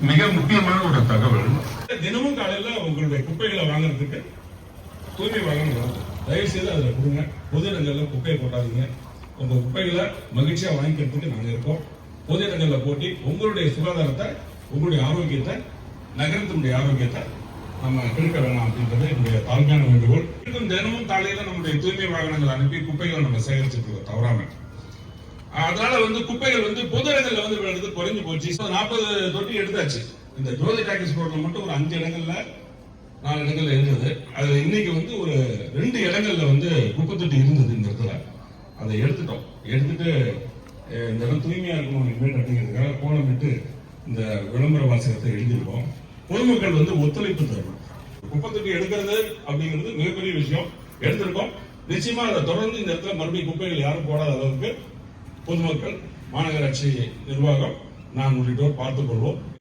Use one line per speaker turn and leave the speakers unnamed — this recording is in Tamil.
மிக முக்கியமான ஒரு தகவல்,
தினமும் காலையில உங்களுடைய குப்பைகளை வாங்குறதுக்கு தூய்மை வாகனம் தயவு செய்து அதுல கொடுங்க. பொது இடங்கள்ல குப்பையை போட்டாதீங்க. உங்க குப்பைகளை மகிழ்ச்சியா வாங்கிக்கிறதுக்கு நாங்க இருக்கோம். பொது இடங்கள்ல போட்டி உங்களுடைய சுகாதாரத்தை, உங்களுடைய ஆரோக்கியத்தை, நகரத்தினுடைய ஆரோக்கியத்தை நம்ம கெடுக்க வேணாம் அப்படின்றது என்னுடைய தாழ்மையான வேண்டுகோள். தினமும் காலையில நம்முடைய தூய்மை வாகனங்கள் அனுப்பி குப்பைகளை நம்ம சேகரிச்சுட்டு இருக்கோம் தவறாம. அதனால குப்பைகள் பொது இடங்கள்ல விழுறது குறைஞ்சு போச்சு. 40 தொட்டி எடுத்தாச்சு. இந்த ஜோதி டாக்கிஸ் ரோட்ல மட்டும் ஒரு 5 இடங்கள்ல 4 இடங்கள்ல இருந்தது. அது இன்னைக்கு ஒரு 2 இடங்கள்ல குப்பை தொட்டி இருந்தது. இந்த இடத்துல அதை எடுத்துட்டோம். எடுத்துட்டு இந்த இடம் தூய்மையா இருக்கணும் இனிமேல் அப்படிங்கிறதுக்காக கோலமிட்டு இந்த விளம்பர வாசகத்தை எழுதியிருக்கோம். பொதுமக்கள் ஒத்துழைப்பு தரணும். குப்பை தொட்டி எடுக்கிறது அப்படிங்கிறது மிகப்பெரிய விஷயம். எடுத்திருக்கோம். நிச்சயமா அதை தொடர்ந்து இந்த இடத்துல மறுபடியும் குப்பைகள் யாரும் போடாத அளவுக்கு பொதுமக்கள், மாநகராட்சி நிர்வாகம், நான் உள்ளிட்டோர் பார்த்துக் கொள்வோம்.